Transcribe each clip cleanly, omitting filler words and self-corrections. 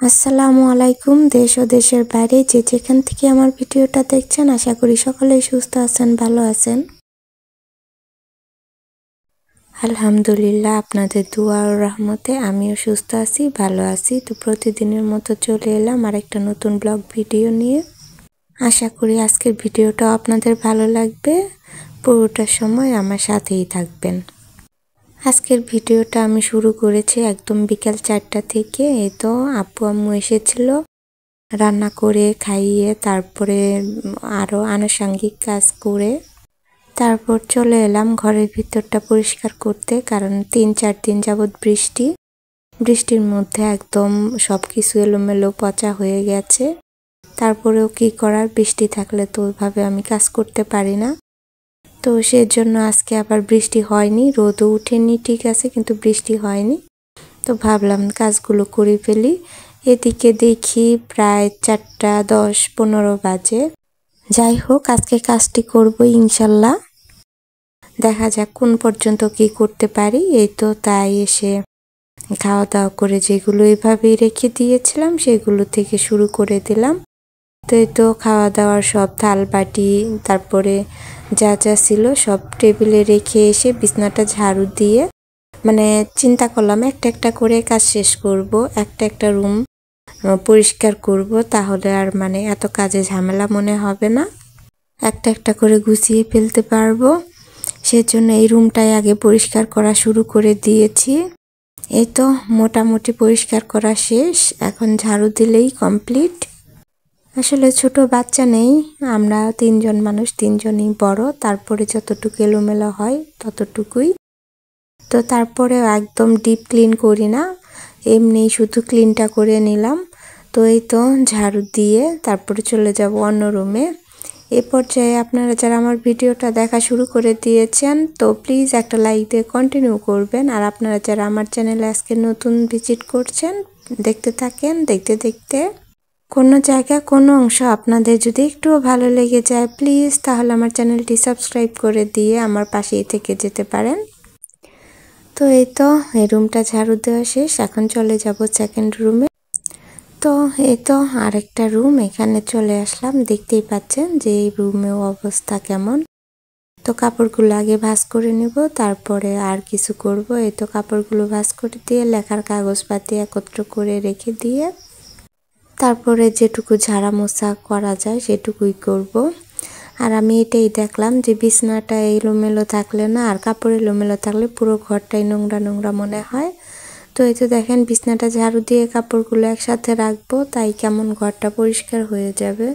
আসসালামু আলাইকুম। দেশ ও দেশের বাইরে যে যেখান থেকে আমার ভিডিওটা দেখছেন, আশা করি সকলেই সুস্থ আছেন, ভালো আছেন। আলহামদুলিল্লাহ, আপনাদের দোয়া ও রহমতে আমিও সুস্থ আছি, ভালো আছি। তো প্রতিদিনের মতো চলে এলাম আরেকটা নতুন ব্লগ ভিডিও নিয়ে। আশা করি আজকের ভিডিওটা আপনাদের ভালো লাগবে। পুরোটা সময় আমার সাথেই থাকবেন। আজকের ভিডিওটা আমি শুরু করেছি একদম বিকাল 4টা থেকে। এই তো আপু আম্মু এসেছিল, রান্না করে খাইয়ে তারপরে আরও আনুষঙ্গিক কাজ করে তারপর চলে এলাম ঘরের ভিতরটা পরিষ্কার করতে, কারণ 3-4 দিন যাবৎ বৃষ্টির মধ্যে একদম সব কিছু এলোমেলো পচা হয়ে গেছে। তারপরেও কি করার, বৃষ্টি থাকলে তো ওইভাবে আমি কাজ করতে পারি না। তো সেজন্য আজকে আবার বৃষ্টি হয়নি, রোদও উঠেনি ঠিক আছে, কিন্তু বৃষ্টি হয়নি। তো ভাবলাম কাজগুলো করে ফেলি। এদিকে দেখি প্রায় 4:10-15 বাজে। যাই হোক, আজকে কাজটি করব ইনশাল্লাহ, দেখা যাক কোন পর্যন্ত কি করতে পারি। এই তো তাই এসে খাওয়া দাওয়া করে যেগুলো এইভাবেই রেখে দিয়েছিলাম সেগুলো থেকে শুরু করে দিলাম। তো এই তো খাওয়া দাওয়ার সব থাল বাটি তারপরে যা যা ছিল সব টেবিলে রেখে এসে বিছনাটা ঝাড়ু দিয়ে চিন্তা করলাম একটা একটা করে কাজ শেষ করব, একটা একটা রুম পরিষ্কার করব, তাহলে আর এত কাজে ঝামেলা মনে হবে না, একটা একটা করে গুছিয়ে ফেলতে পারবো। সেজন্য এই রুমটাই আগে পরিষ্কার করা শুরু করে দিয়েছি। এই তো মোটামুটি পরিষ্কার করা শেষ, এখন ঝাড়ু দিলেই কমপ্লিট। আসলে ছোট বাচ্চা নেই, আমরা 3জন মানুষ, 3জনই বড়, তারপরে যতটুকু এলোমেলো হয় ততটুকুই। তো তারপরে একদম ডিপ ক্লিন করি না, এমনি শুধু ক্লিনটা করে নিলাম। তো এই তো ঝাড়ু দিয়ে তারপরে চলে যাব অন্য রুমে। এ পর্যায়ে আপনারা যারা আমার ভিডিওটা দেখা শুরু করে দিয়েছেন, তো প্লিজ একটা লাইক দিয়ে কন্টিনিউ করবেন। আর আপনারা যারা আমার চ্যানেলে আজকে নতুন ভিজিট করছেন, দেখতে থাকেন। দেখতে দেখতে কোনো জায়গা কোনো অংশ আপনাদের যদি একটুও ভালো লেগে যায়, প্লিজ তাহলে আমার চ্যানেলটি সাবস্ক্রাইব করে দিয়ে আমার পাশেই থেকে যেতে পারেন। তো এই তো এই রুমটা ঝাড়ু দেওয়া শেষ, এখন চলে যাব সেকেন্ড রুমে। তো এই তো আরেকটা রুম, এখানে চলে আসলাম। দেখতেই পাচ্ছেন যে এই রুমেও অবস্থা কেমন। তো কাপড়গুলো আগে ভাঁজ করে নেব, তারপরে আর কিছু করব। এই তো কাপড়গুলো ভাঁজ করে দিয়ে লেখার কাগজপাতি একত্র করে রেখে দিয়ে তারপরে যেটুকু ঝাড়া মোছা করা যায় সেটুকুই করব। আর আমি এটাই দেখলাম যে বিছনাটা এলোমেলো থাকলে না, আর কাপড় এলোমেলো থাকলে পুরো ঘরটাই নোংরা নোংরা মনে হয়। তো এই তো দেখেন, বিছনাটা ঝাড়ু দিয়ে কাপড়গুলো একসাথে রাখবো, তাই কেমন ঘরটা পরিষ্কার হয়ে যাবে।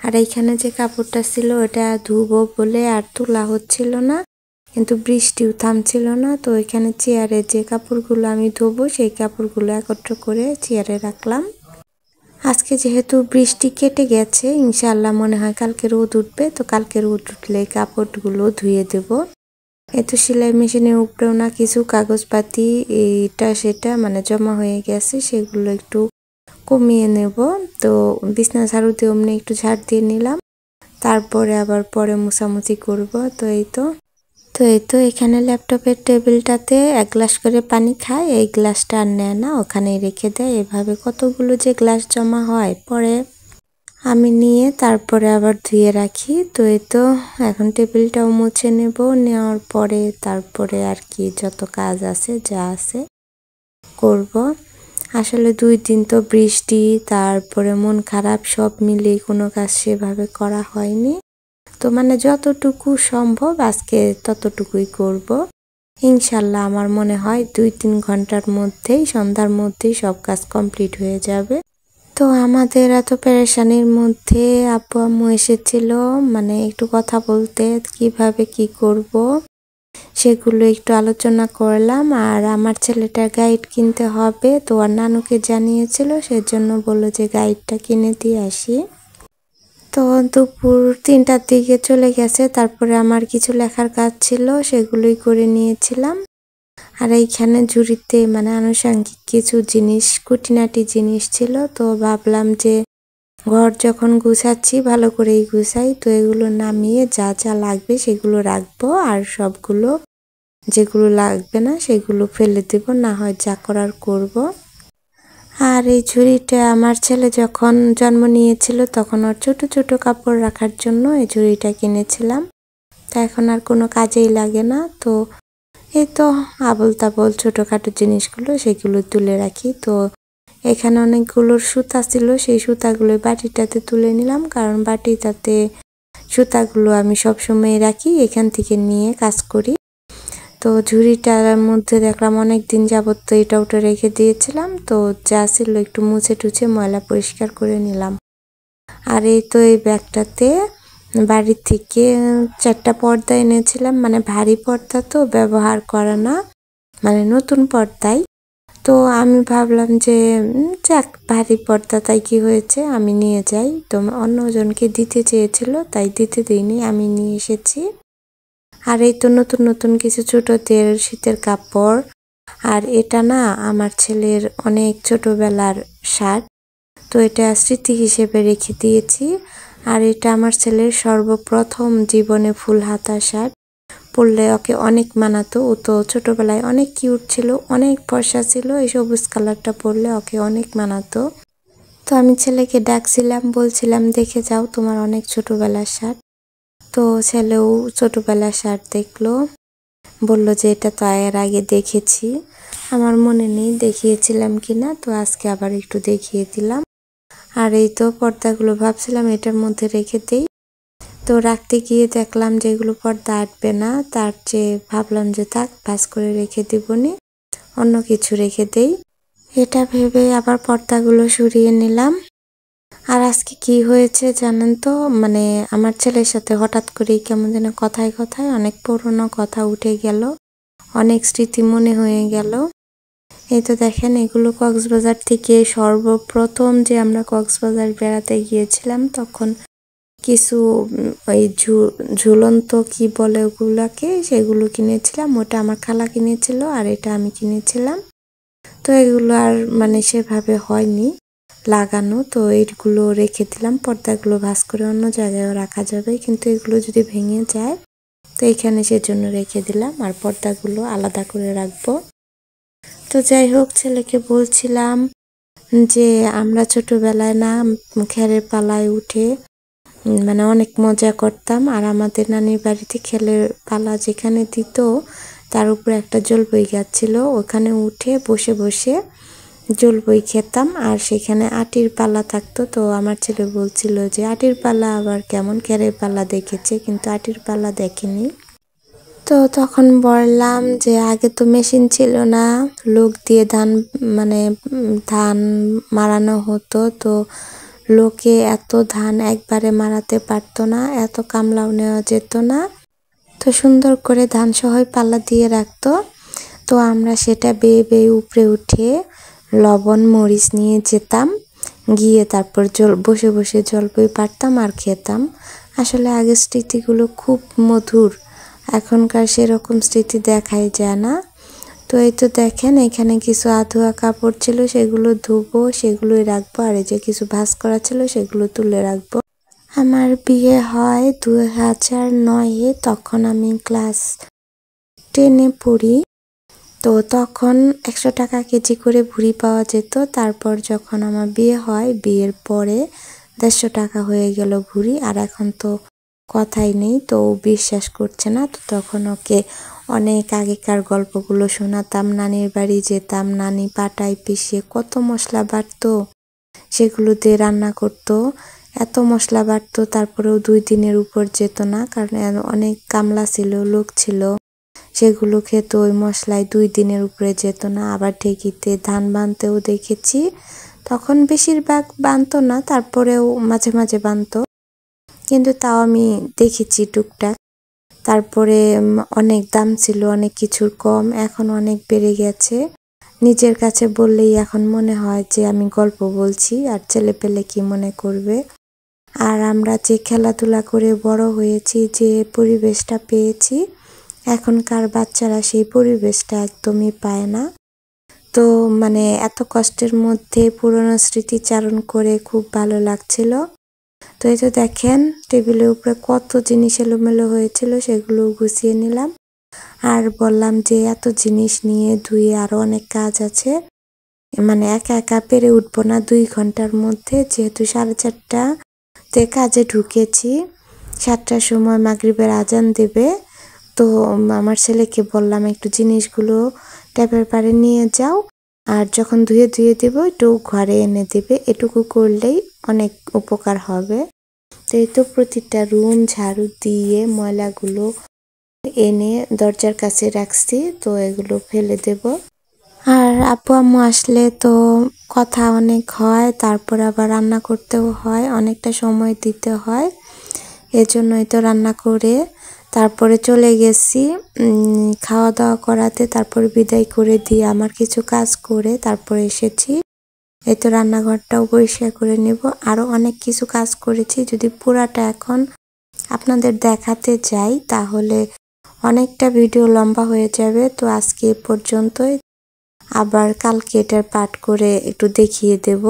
আর এইখানে যে কাপড়টা ছিল ওটা ধুবো বলে আর তোলা হচ্ছিল না, কিন্তু বৃষ্টিও থামছিল না। তো এখানে চেয়ারে যে কাপড়গুলো আমি ধোবো সেই কাপড়গুলো একত্র করে চেয়ারে রাখলাম। আজকে যেহেতু বৃষ্টি কেটে গেছে, ইনশাআল্লাহ মনে হয় কালকে রোদ উঠবে, তো কালকে রোদ উঠলে কাপড়গুলো ধুয়ে দেব। এত সেলাই মেশিনের উপরেও না কিছু কাগজপাতি এটা সেটা জমা হয়ে গেছে, সেগুলো একটু কমিয়ে নেব। তো বিছনা ঝাড়ু দিয়ে অমনি একটু ঝাড় দিয়ে নিলাম, তারপরে আবার পরে মোছামুছি করব। তো এই তো এখানে ল্যাপটপের টেবিলটাতে 1 গ্লাস করে পানি খায়, এই গ্লাসটা আর নেয় না, ওখানেই রেখে দেয়। এভাবে কতগুলো যে গ্লাস জমা হয়, পরে আমি নিয়ে তারপরে আবার ধুয়ে রাখি। তো এই তো এখন টেবিলটাও মুছে নেব, নেওয়ার পরে তারপরে আর কি যত কাজ আছে যা আছে করব। আসলে 2 দিন তো বৃষ্টি, তারপরে মন খারাপ, সব মিলিয়ে কোনো কাজ সেভাবে করা হয়নি। তো যতটুকু সম্ভব আজকে ততটুকুই করব ইনশাল্লাহ। আমার মনে হয় 2-3 ঘন্টার মধ্যেই, সন্ধ্যার মধ্যেই সব কাজ কমপ্লিট হয়ে যাবে। তো আমাদের এত পেরেশানির মধ্যে আপু আম্মু এসেছিল, একটু কথা বলতে, কিভাবে কি করব সেগুলো একটু আলোচনা করলাম। আর আমার ছেলেটার গাইড কিনতে হবে, তো আর নানুকে জানিয়েছিল, সেজন্য বললো যে গাইডটা কিনে দিয়ে আসি। তো দুপুর 3টার দিকে চলে গেছে, তারপরে আমার কিছু লেখার কাজ ছিল সেগুলোই করে নিয়েছিলাম। আর এইখানে ঝুড়িতে আনুষঙ্গিক কিছু জিনিস, খুঁটিনাটি জিনিস ছিল। তো ভাবলাম যে ঘর যখন গুছাচ্ছি ভালো করেই গুছাই, তো এগুলো নামিয়ে যা যা লাগবে সেগুলো রাখবো, আর সবগুলো যেগুলো লাগবে না সেগুলো ফেলে দেব, না হয় যা করার করব। আর এই ঝুড়িটা আমার ছেলে যখন জন্ম নিয়েছিল তখন ওর ছোট ছোট কাপড় রাখার জন্য এই ঝুড়িটা কিনেছিলাম। তা এখন আর কোনো কাজেই লাগে না। তো এই তো আবোল তাবোল ছোটোখাটো জিনিসগুলো সেগুলো তুলে রাখি। তো এখানে অনেকগুলোর সুতা ছিল, সেই সুতাগুলো বাটিটাতে তুলে নিলাম, কারণ বাটিটাতে সুতাগুলো আমি সবসময় রাখি, এখান থেকে নিয়ে কাজ করি। তো ঝুড়িটার মধ্যে দেখলাম অনেক দিন যাবত তো এটা ওটা রেখে দিয়েছিলাম, তো যা ছিল একটু মুছে টুছে ময়লা পরিষ্কার করে নিলাম। আর এই তো এই ব্যাগটাতে বাড়ির থেকে 4টা পর্দা এনেছিলাম, মানে ভারী পর্দা তো ব্যবহার করা না, মানে নতুন পর্দাই। তো আমি ভাবলাম যে যাক ভারী পর্দা তাই কি হয়েছে, আমি নিয়ে যাই। তো অন্যজনকে দিতে চেয়েছিল তাই দিতে দিইনি, আমি নিয়ে এসেছি। আর এই তো নতুন নতুন কিছু ছোটদের শীতের কাপড়। আর এটা না আমার ছেলের অনেক ছোটবেলার শার্ট, তো এটা স্মৃতি হিসেবে রেখে দিয়েছি। আর এটা আমার ছেলের সর্বপ্রথম জীবনে ফুল হাতা শার্ট, পরলে ওকে অনেক মানাতো। ও তো ছোটবেলায় অনেক কিউট ছিল, অনেক ফর্সা ছিল, এই সবুজ কালারটা পরলে ওকে অনেক মানাতো। তো আমি ছেলেকে ডাকছিলাম, বলছিলাম দেখে যাও তোমার অনেক ছোটবেলার শার্ট। তো ছেলেও ছোটবেলার শার্ট দেখলো, বলল যে এটা তো এর আগে দেখেছি। আমার মনে নেই দেখিয়েছিলাম কিনা, তো আজকে আবার একটু দেখিয়ে দিলাম। আর এই তো পর্দাগুলো ভাবছিলাম এটার মধ্যে রেখে দেই, তো রাখতে গিয়ে দেখলাম যে এগুলো পর্দা আটবে না, তার চেয়ে ভাবলাম যে থাক ভাঁজ করে রেখে দিবনি, অন্য কিছু রেখে দেই। এটা ভেবে আবার পর্দাগুলো সরিয়ে নিলাম। আর আজকে কি হয়েছে জানেন তো, মানে আমার ছেলের সাথে হঠাৎ করেই কেমন যেন কথায় কথায় অনেক পুরনো কথা উঠে গেল, অনেক স্মৃতি মনে হয়ে গেল। এই তো দেখেন এগুলো কক্সবাজার থেকে সর্বপ্রথম যে আমরা কক্সবাজার বেড়াতে গিয়েছিলাম তখন কিছু ওই ঝুলন্ত কি বলে ওগুলাকে, সেগুলো কিনেছিলাম। ওটা আমার খালা কিনেছিল আর এটা আমি কিনেছিলাম। তো এগুলো আর মানে সেভাবে হয়নি লাগানো, তো এইগুলো রেখে দিলাম। পর্দাগুলো ভাঁজ করে অন্য জায়গায়ও রাখা যাবে, কিন্তু এগুলো যদি ভেঙে যায় তো এখানে সেজন্য রেখে দিলাম, আর পর্দাগুলো আলাদা করে রাখবো। তো যাই হোক, ছেলেকে বলছিলাম যে আমরা ছোটবেলায় না খেরের পালায় উঠে মানে অনেক মজা করতাম। আর আমাদের নানির বাড়িতে খেলের পালা যেখানে দিত তার উপরে একটা জলপাই গাছ ছিল, ওখানে উঠে বসে বসে জলপাই খেতাম। আর সেখানে আটির পালা থাকতো। তো আমার ছেলে বলছিল যে আটির পালা আবার কেমন, খেরের পালা দেখেছে কিন্তু আটির পালা দেখেনি। তো তখন বললাম যে আগে তো মেশিন ছিল না, লোক দিয়ে ধান মানে ধান মারানো হতো, তো লোকে এত ধান একবারে মারাতে পারতো না, এত কামলাও নেওয়া যেত না, তো সুন্দর করে ধান সহই পাল্লা দিয়ে রাখতো। তো আমরা সেটা বেয়ে বেয়ে উপরে উঠে লবণ মরিচ নিয়ে যেতাম, গিয়ে তারপর বসে বসে জলপাই পাড়তাম আর খেতাম। আসলে আগের স্মৃতিগুলো খুব মধুর, এখনকার সেরকম স্মৃতি দেখাই যায় না। তো এই তো দেখেন এখানে কিছু আধোয়া কাপড় ছিল, সেগুলো ধুবো, সেগুলোই রাখবো। আর এই যে কিছু ভাঁজ করা ছিল সেগুলো তুলে রাখবো। আমার বিয়ে হয় 2009-এ, তখন আমি ক্লাস 10-এ পড়ি। তো তখন 100 টাকা কেজি করে ভুঁড়ি পাওয়া যেত। তারপর যখন আমার বিয়ে হয়, বিয়ের পরে 150 টাকা হয়ে গেল ভুঁড়ি। আর এখন তো কথাই নেই, তো ও বিশ্বাস করছে না। তো তখন ওকে অনেক আগেকার গল্পগুলো শোনাতাম, নানির বাড়ি যেতাম, নানি পাটায় পিষে কত মশলা বাটতো, সেগুলো দিয়ে রান্না করতো, এত মশলা বাটতো, তারপরেও 2 দিনের উপর যেত না, কারণ অনেক কামলা ছিল, লোক ছিল, সেগুলো খেত, ওই মশলায় 2 দিনের উপরে যেত না। আবার ঢেঁকিতে ধান বানতেও দেখেছি, তখন বেশিরভাগ বানতো না, তারপরেও মাঝে মাঝে বানতো, কিন্তু তাও আমি দেখেছি টুকটাক। তারপরে অনেক দাম ছিল অনেক কিছুর কম, এখন অনেক বেড়ে গেছে। নিজের কাছে বললেই এখন মনে হয় যে আমি গল্প বলছি, আর ছেলে পেলে কি মনে করবে। আর আমরা যে খেলাধুলা করে বড় হয়েছি, যে পরিবেশটা পেয়েছি, এখনকার বাচ্চারা সেই পরিবেশটা একদমই পায় না। তো মানে এত কষ্টের মধ্যে পুরনো স্মৃতিচারণ করে খুব ভালো লাগছিল। তো এই যে দেখেন টেবিলের উপরে কত জিনিস এলোমেলো হয়েছিল, সেগুলো গুছিয়ে নিলাম। আর বললাম যে এত জিনিস নিয়ে ধুয়ে আরো অনেক কাজ আছে, মানে একা একা পেরে উঠবো না 2 ঘন্টার মধ্যে, যেহেতু 4:30তে কাজে ঢুকেছি। 7টার সময় মাগরিবের আজান দেবে। তো আমার ছেলেকে বললাম একটু জিনিসগুলো ট্যাপের পাড়ে নিয়ে যাও, আর যখন ধুয়ে দেবো একটু ঘরে এনে দেবে। এটুকু করলেই অনেক উপকার হবে। তো এই তো প্রতিটা রুম ঝাড়ু দিয়ে ময়লাগুলো এনে দরজার কাছে রাখছি, তো এগুলো ফেলে দেব। আর আব্বু আম্মু আসলে তো কথা অনেক হয়, তারপর আবার রান্না করতেও হয়, অনেকটা সময় দিতে হয়। এজন্যই তো রান্না করে তারপরে চলে গেছি খাওয়া দাওয়া করাতে, তারপরে বিদায় করে দিয়ে আমার কিছু কাজ করে তারপরে এসেছি। এই তো রান্নাঘরটাও পরিষ্কার করে নেব। আরও অনেক কিছু কাজ করেছি, যদি পুরাটা এখন আপনাদের দেখাতে যাই তাহলে অনেকটা ভিডিও লম্বা হয়ে যাবে। তো আজকে এ পর্যন্তই, আবার কালকে এটার পার্ট করে একটু দেখিয়ে দেব।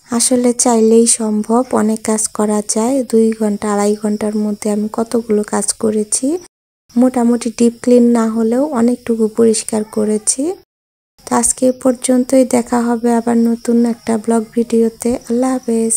আসলে চাইলেই সম্ভব, অনেক কাজ করা যায়। 2 ঘন্টা 2.5 ঘন্টার মধ্যে আমি কতগুলো কাজ করেছি। মোটামুটি ডিপ ক্লিন না হলেও অনেকটুকু পরিষ্কার করেছি। তো আজকে এ পর্যন্তই, দেখা হবে আবার নতুন একটা ব্লগ ভিডিওতে। আল্লাহ হাফেজ।